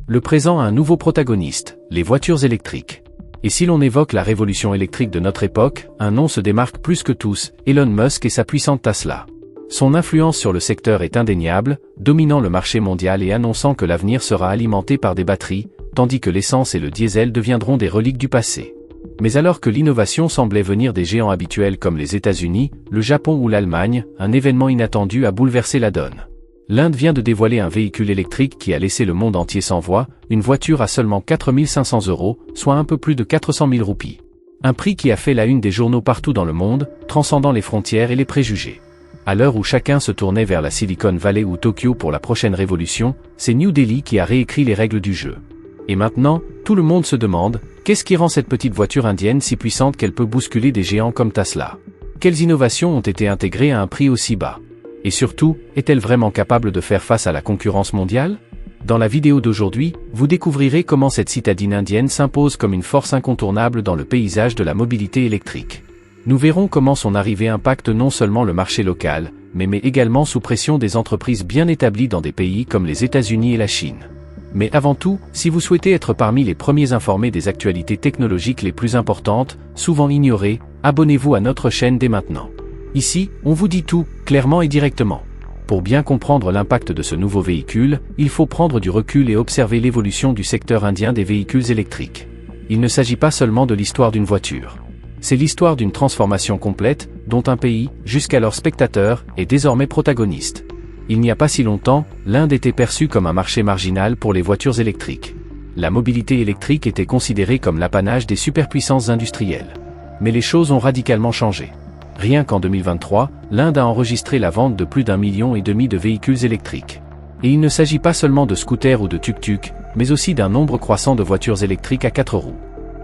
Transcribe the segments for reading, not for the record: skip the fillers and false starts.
Le présent a un nouveau protagoniste, les voitures électriques. Et si l'on évoque la révolution électrique de notre époque, un nom se démarque plus que tous, Elon Musk et sa puissante Tesla. Son influence sur le secteur est indéniable, dominant le marché mondial et annonçant que l'avenir sera alimenté par des batteries, tandis que l'essence et le diesel deviendront des reliques du passé. Mais alors que l'innovation semblait venir des géants habituels comme les États-Unis, le Japon ou l'Allemagne, un événement inattendu a bouleversé la donne. L'Inde vient de dévoiler un véhicule électrique qui a laissé le monde entier sans voix, une voiture à seulement 4 500 €, soit un peu plus de 400 000 roupies. Un prix qui a fait la une des journaux partout dans le monde, transcendant les frontières et les préjugés. À l'heure où chacun se tournait vers la Silicon Valley ou Tokyo pour la prochaine révolution, c'est New Delhi qui a réécrit les règles du jeu. Et maintenant, tout le monde se demande, qu'est-ce qui rend cette petite voiture indienne si puissante qu'elle peut bousculer des géants comme Tesla? Quelles innovations ont été intégrées à un prix aussi bas? Et surtout, est-elle vraiment capable de faire face à la concurrence mondiale? Dans la vidéo d'aujourd'hui, vous découvrirez comment cette citadine indienne s'impose comme une force incontournable dans le paysage de la mobilité électrique. Nous verrons comment son arrivée impacte non seulement le marché local, mais met également sous pression des entreprises bien établies dans des pays comme les États-Unis et la Chine. Mais avant tout, si vous souhaitez être parmi les premiers informés des actualités technologiques les plus importantes, souvent ignorées, abonnez-vous à notre chaîne dès maintenant. Ici, on vous dit tout, clairement et directement. Pour bien comprendre l'impact de ce nouveau véhicule, il faut prendre du recul et observer l'évolution du secteur indien des véhicules électriques. Il ne s'agit pas seulement de l'histoire d'une voiture. C'est l'histoire d'une transformation complète, dont un pays, jusqu'alors spectateur, est désormais protagoniste. Il n'y a pas si longtemps, l'Inde était perçue comme un marché marginal pour les voitures électriques. La mobilité électrique était considérée comme l'apanage des superpuissances industrielles. Mais les choses ont radicalement changé. Rien qu'en 2023, l'Inde a enregistré la vente de plus d'1,5 million de véhicules électriques. Et il ne s'agit pas seulement de scooters ou de tuk-tuk, mais aussi d'un nombre croissant de voitures électriques à 4 roues.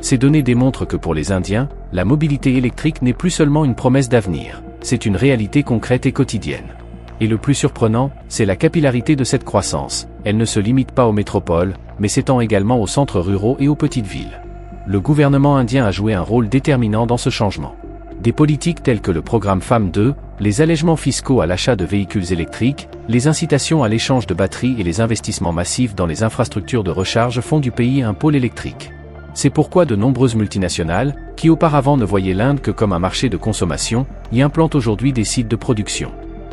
Ces données démontrent que pour les Indiens, la mobilité électrique n'est plus seulement une promesse d'avenir, c'est une réalité concrète et quotidienne. Et le plus surprenant, c'est la capillarité de cette croissance. Elle ne se limite pas aux métropoles, mais s'étend également aux centres ruraux et aux petites villes. Le gouvernement indien a joué un rôle déterminant dans ce changement. Des politiques telles que le programme FAME 2, les allègements fiscaux à l'achat de véhicules électriques, les incitations à l'échange de batteries et les investissements massifs dans les infrastructures de recharge font du pays un pôle électrique. C'est pourquoi de nombreuses multinationales, qui auparavant ne voyaient l'Inde que comme un marché de consommation, y implantent aujourd'hui des sites de production.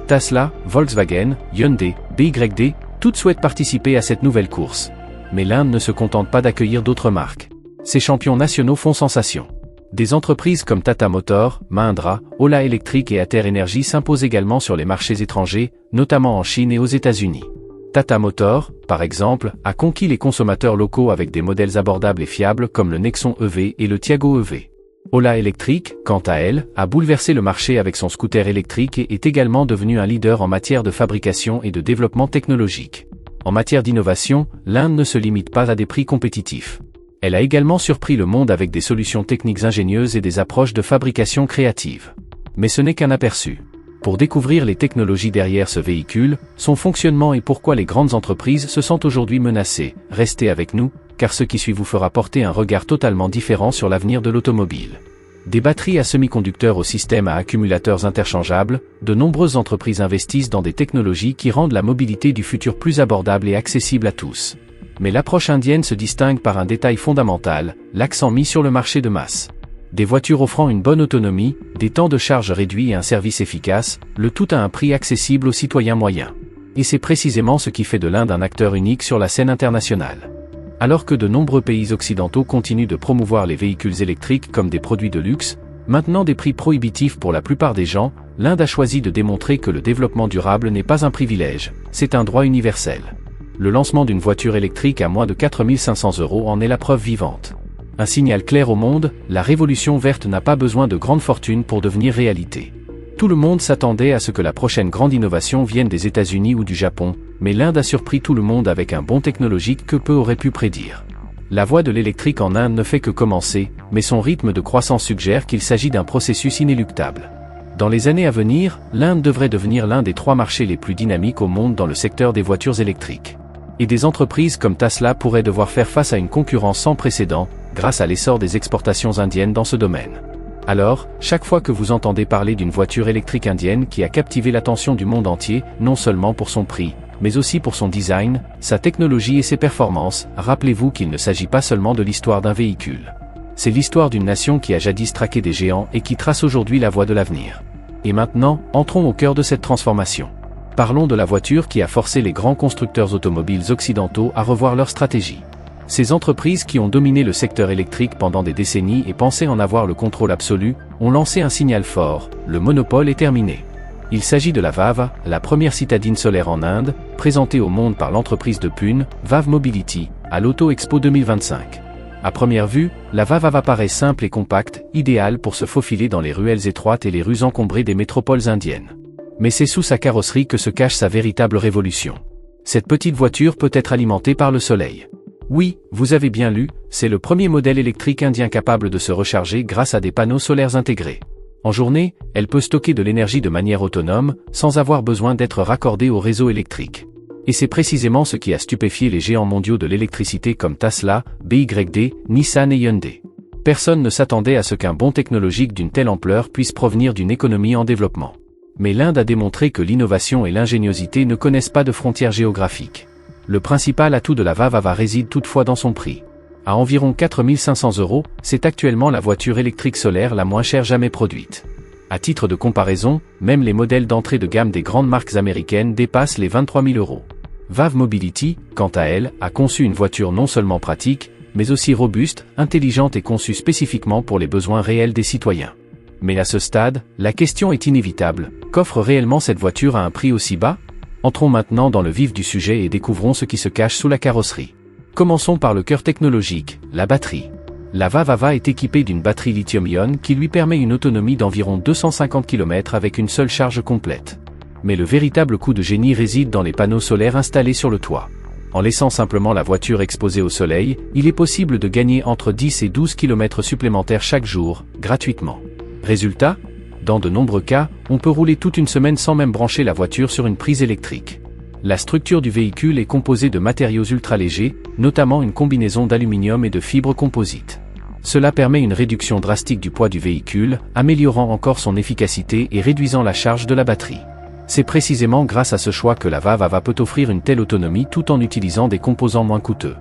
Tesla, Volkswagen, Hyundai, BYD, toutes souhaitent participer à cette nouvelle course. Mais l'Inde ne se contente pas d'accueillir d'autres marques. Ces champions nationaux font sensation. Des entreprises comme Tata Motors, Mahindra, Ola Electric et Ater Energy s'imposent également sur les marchés étrangers, notamment en Chine et aux États-Unis. Tata Motors, par exemple, a conquis les consommateurs locaux avec des modèles abordables et fiables comme le Nexon EV et le Tiago EV. Ola Electric, quant à elle, a bouleversé le marché avec son scooter électrique et est également devenu un leader en matière de fabrication et de développement technologique. En matière d'innovation, l'Inde ne se limite pas à des prix compétitifs. Elle a également surpris le monde avec des solutions techniques ingénieuses et des approches de fabrication créatives. Mais ce n'est qu'un aperçu. Pour découvrir les technologies derrière ce véhicule, son fonctionnement et pourquoi les grandes entreprises se sentent aujourd'hui menacées, restez avec nous, car ce qui suit vous fera porter un regard totalement différent sur l'avenir de l'automobile. Des batteries à semi-conducteurs au système à accumulateurs interchangeables, de nombreuses entreprises investissent dans des technologies qui rendent la mobilité du futur plus abordable et accessible à tous. Mais l'approche indienne se distingue par un détail fondamental, l'accent mis sur le marché de masse. Des voitures offrant une bonne autonomie, des temps de charge réduits et un service efficace, le tout à un prix accessible aux citoyens moyens. Et c'est précisément ce qui fait de l'Inde un acteur unique sur la scène internationale. Alors que de nombreux pays occidentaux continuent de promouvoir les véhicules électriques comme des produits de luxe, maintenant des prix prohibitifs pour la plupart des gens, l'Inde a choisi de démontrer que le développement durable n'est pas un privilège, c'est un droit universel. Le lancement d'une voiture électrique à moins de 4 500 € en est la preuve vivante. Un signal clair au monde, la révolution verte n'a pas besoin de grandes fortunes pour devenir réalité. Tout le monde s'attendait à ce que la prochaine grande innovation vienne des États-Unis ou du Japon, mais l'Inde a surpris tout le monde avec un bond technologique que peu auraient pu prédire. La voie de l'électrique en Inde ne fait que commencer, mais son rythme de croissance suggère qu'il s'agit d'un processus inéluctable. Dans les années à venir, l'Inde devrait devenir l'un des 3 marchés les plus dynamiques au monde dans le secteur des voitures électriques. Et des entreprises comme Tesla pourraient devoir faire face à une concurrence sans précédent, grâce à l'essor des exportations indiennes dans ce domaine. Alors, chaque fois que vous entendez parler d'une voiture électrique indienne qui a captivé l'attention du monde entier, non seulement pour son prix, mais aussi pour son design, sa technologie et ses performances. Rappelez-vous qu'il ne s'agit pas seulement de l'histoire d'un véhicule. C'est l'histoire d'une nation qui a jadis traqué des géants et qui trace aujourd'hui la voie de l'avenir. Et maintenant, entrons au cœur de cette transformation. Parlons de la voiture qui a forcé les grands constructeurs automobiles occidentaux à revoir leur stratégie. Ces entreprises qui ont dominé le secteur électrique pendant des décennies et pensaient en avoir le contrôle absolu, ont lancé un signal fort: le monopole est terminé. Il s'agit de la VAV, la première citadine solaire en Inde, présentée au monde par l'entreprise de Pune, VAV Mobility, à l'Auto Expo 2025. À première vue, la VAV apparaît simple et compacte, idéale pour se faufiler dans les ruelles étroites et les rues encombrées des métropoles indiennes. Mais c'est sous sa carrosserie que se cache sa véritable révolution. Cette petite voiture peut être alimentée par le soleil. Oui, vous avez bien lu, c'est le premier modèle électrique indien capable de se recharger grâce à des panneaux solaires intégrés. En journée, elle peut stocker de l'énergie de manière autonome, sans avoir besoin d'être raccordée au réseau électrique. Et c'est précisément ce qui a stupéfié les géants mondiaux de l'électricité comme Tesla, BYD, Nissan et Hyundai. Personne ne s'attendait à ce qu'un bond technologique d'une telle ampleur puisse provenir d'une économie en développement. Mais l'Inde a démontré que l'innovation et l'ingéniosité ne connaissent pas de frontières géographiques. Le principal atout de la VAV réside toutefois dans son prix. À environ 4 500 €, c'est actuellement la voiture électrique solaire la moins chère jamais produite. À titre de comparaison, même les modèles d'entrée de gamme des grandes marques américaines dépassent les 23 000 €. VAV Mobility, quant à elle, a conçu une voiture non seulement pratique, mais aussi robuste, intelligente et conçue spécifiquement pour les besoins réels des citoyens. Mais à ce stade, la question est inévitable: qu'offre réellement cette voiture à un prix aussi bas? Entrons maintenant dans le vif du sujet et découvrons ce qui se cache sous la carrosserie. Commençons par le cœur technologique, la batterie. La VAV est équipée d'une batterie lithium-ion qui lui permet une autonomie d'environ 250 km avec une seule charge complète. Mais le véritable coup de génie réside dans les panneaux solaires installés sur le toit. En laissant simplement la voiture exposée au soleil, il est possible de gagner entre 10 et 12 km supplémentaires chaque jour, gratuitement. Résultat, dans de nombreux cas, on peut rouler toute une semaine sans même brancher la voiture sur une prise électrique. La structure du véhicule est composée de matériaux ultra légers, notamment une combinaison d'aluminium et de fibres composites. Cela permet une réduction drastique du poids du véhicule, améliorant encore son efficacité et réduisant la charge de la batterie. C'est précisément grâce à ce choix que la VAV peut offrir une telle autonomie tout en utilisant des composants moins coûteux.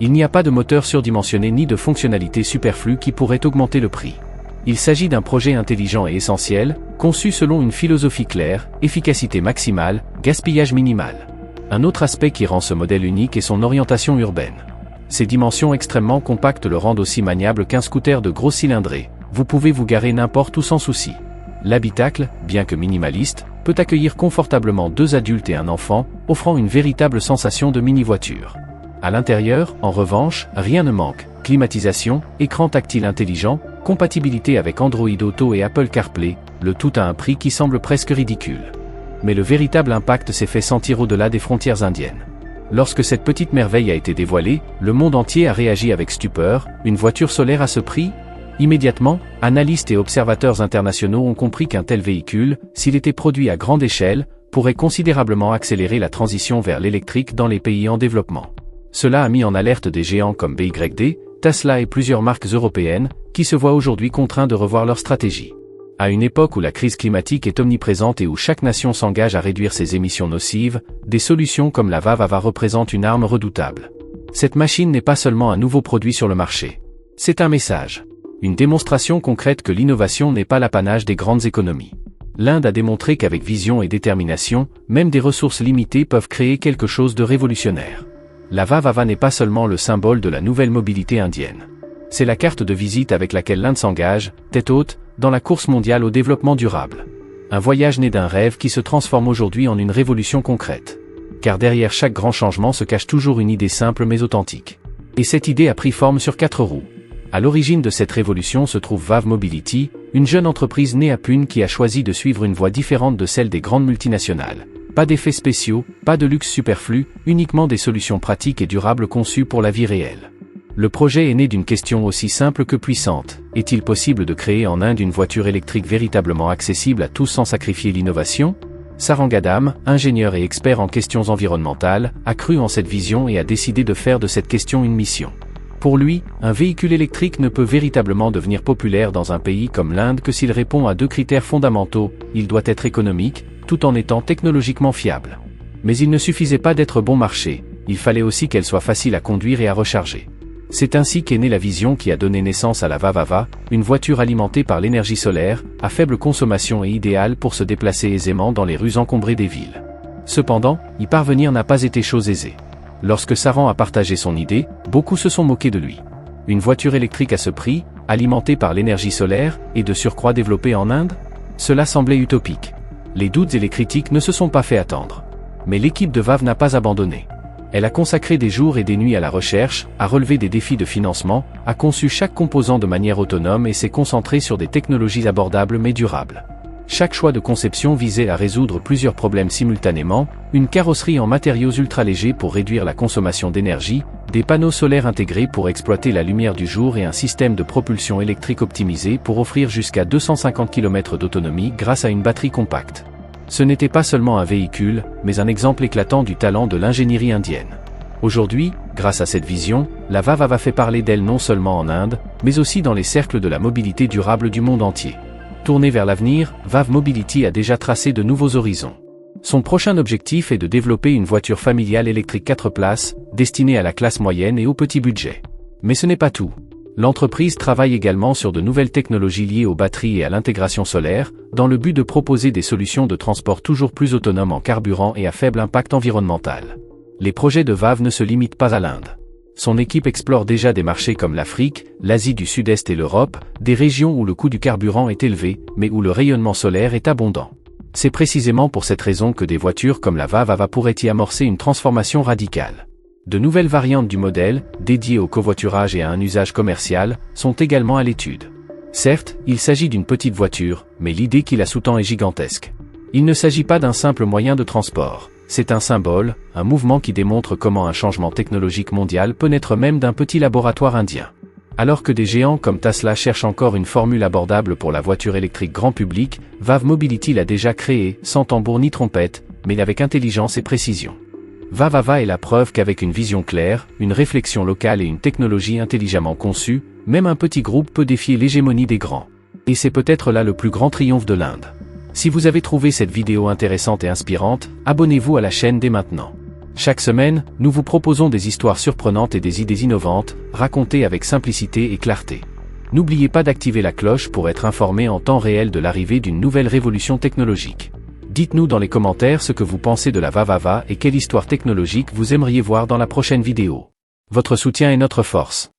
Il n'y a pas de moteur surdimensionné ni de fonctionnalités superflues qui pourraient augmenter le prix. Il s'agit d'un projet intelligent et essentiel, conçu selon une philosophie claire: efficacité maximale, gaspillage minimal. Un autre aspect qui rend ce modèle unique est son orientation urbaine. Ses dimensions extrêmement compactes le rendent aussi maniable qu'un scooter de gros cylindrée. Vous pouvez vous garer n'importe où sans souci. L'habitacle, bien que minimaliste, peut accueillir confortablement 2 adultes et un enfant, offrant une véritable sensation de mini-voiture. À l'intérieur, en revanche, rien ne manque: climatisation, écran tactile intelligent, compatibilité avec Android Auto et Apple CarPlay, le tout à un prix qui semble presque ridicule. Mais le véritable impact s'est fait sentir au-delà des frontières indiennes. Lorsque cette petite merveille a été dévoilée, le monde entier a réagi avec stupeur: une voiture solaire à ce prix? Immédiatement, analystes et observateurs internationaux ont compris qu'un tel véhicule, s'il était produit à grande échelle, pourrait considérablement accélérer la transition vers l'électrique dans les pays en développement. Cela a mis en alerte des géants comme BYD, Tesla et plusieurs marques européennes, qui se voient aujourd'hui contraints de revoir leur stratégie. À une époque où la crise climatique est omniprésente et où chaque nation s'engage à réduire ses émissions nocives, des solutions comme la VAV représentent une arme redoutable. Cette machine n'est pas seulement un nouveau produit sur le marché. C'est un message. Une démonstration concrète que l'innovation n'est pas l'apanage des grandes économies. L'Inde a démontré qu'avec vision et détermination, même des ressources limitées peuvent créer quelque chose de révolutionnaire. La VAV n'est pas seulement le symbole de la nouvelle mobilité indienne. C'est la carte de visite avec laquelle l'Inde s'engage, tête haute, dans la course mondiale au développement durable. Un voyage né d'un rêve qui se transforme aujourd'hui en une révolution concrète. Car derrière chaque grand changement se cache toujours une idée simple mais authentique. Et cette idée a pris forme sur 4 roues. À l'origine de cette révolution se trouve VAV Mobility, une jeune entreprise née à Pune qui a choisi de suivre une voie différente de celle des grandes multinationales. Pas d'effets spéciaux, pas de luxe superflu, uniquement des solutions pratiques et durables conçues pour la vie réelle. Le projet est né d'une question aussi simple que puissante: est-il possible de créer en Inde une voiture électrique véritablement accessible à tous sans sacrifier l'innovation? Sarangadam, ingénieur et expert en questions environnementales, a cru en cette vision et a décidé de faire de cette question une mission. Pour lui, un véhicule électrique ne peut véritablement devenir populaire dans un pays comme l'Inde que s'il répond à 2 critères fondamentaux: il doit être économique, tout en étant technologiquement fiable. Mais il ne suffisait pas d'être bon marché, il fallait aussi qu'elle soit facile à conduire et à recharger. C'est ainsi qu'est née la vision qui a donné naissance à la VaVaVa, une voiture alimentée par l'énergie solaire, à faible consommation et idéale pour se déplacer aisément dans les rues encombrées des villes. Cependant, y parvenir n'a pas été chose aisée. Lorsque Saran a partagé son idée, beaucoup se sont moqués de lui. Une voiture électrique à ce prix, alimentée par l'énergie solaire, et de surcroît développée en Inde? Cela semblait utopique. Les doutes et les critiques ne se sont pas fait attendre. Mais l'équipe de VAV n'a pas abandonné. Elle a consacré des jours et des nuits à la recherche, a relevé des défis de financement, a conçu chaque composant de manière autonome et s'est concentrée sur des technologies abordables mais durables. Chaque choix de conception visait à résoudre plusieurs problèmes simultanément, une carrosserie en matériaux ultra-légers pour réduire la consommation d'énergie, des panneaux solaires intégrés pour exploiter la lumière du jour et un système de propulsion électrique optimisé pour offrir jusqu'à 250 km d'autonomie grâce à une batterie compacte. Ce n'était pas seulement un véhicule, mais un exemple éclatant du talent de l'ingénierie indienne. Aujourd'hui, grâce à cette vision, la VaVaVa fait parler d'elle non seulement en Inde, mais aussi dans les cercles de la mobilité durable du monde entier. Tournée vers l'avenir, VAV Mobility a déjà tracé de nouveaux horizons. Son prochain objectif est de développer une voiture familiale électrique 4 places, destinée à la classe moyenne et au petit budget. Mais ce n'est pas tout. L'entreprise travaille également sur de nouvelles technologies liées aux batteries et à l'intégration solaire, dans le but de proposer des solutions de transport toujours plus autonomes en carburant et à faible impact environnemental. Les projets de VAV ne se limitent pas à l'Inde. Son équipe explore déjà des marchés comme l'Afrique, l'Asie du Sud-Est et l'Europe, des régions où le coût du carburant est élevé, mais où le rayonnement solaire est abondant. C'est précisément pour cette raison que des voitures comme la VaVaVa pourraient y amorcer une transformation radicale. De nouvelles variantes du modèle, dédiées au covoiturage et à un usage commercial, sont également à l'étude. Certes, il s'agit d'une petite voiture, mais l'idée qui la sous-tend est gigantesque. Il ne s'agit pas d'un simple moyen de transport, c'est un symbole, un mouvement qui démontre comment un changement technologique mondial peut naître même d'un petit laboratoire indien. Alors que des géants comme Tesla cherchent encore une formule abordable pour la voiture électrique grand public, VAV Mobility l'a déjà créée, sans tambour ni trompette, mais avec intelligence et précision. VaVaVa est la preuve qu'avec une vision claire, une réflexion locale et une technologie intelligemment conçue, même un petit groupe peut défier l'hégémonie des grands. Et c'est peut-être là le plus grand triomphe de l'Inde. Si vous avez trouvé cette vidéo intéressante et inspirante, abonnez-vous à la chaîne dès maintenant. Chaque semaine, nous vous proposons des histoires surprenantes et des idées innovantes, racontées avec simplicité et clarté. N'oubliez pas d'activer la cloche pour être informé en temps réel de l'arrivée d'une nouvelle révolution technologique. Dites-nous dans les commentaires ce que vous pensez de la VaVaVa et quelle histoire technologique vous aimeriez voir dans la prochaine vidéo. Votre soutien est notre force.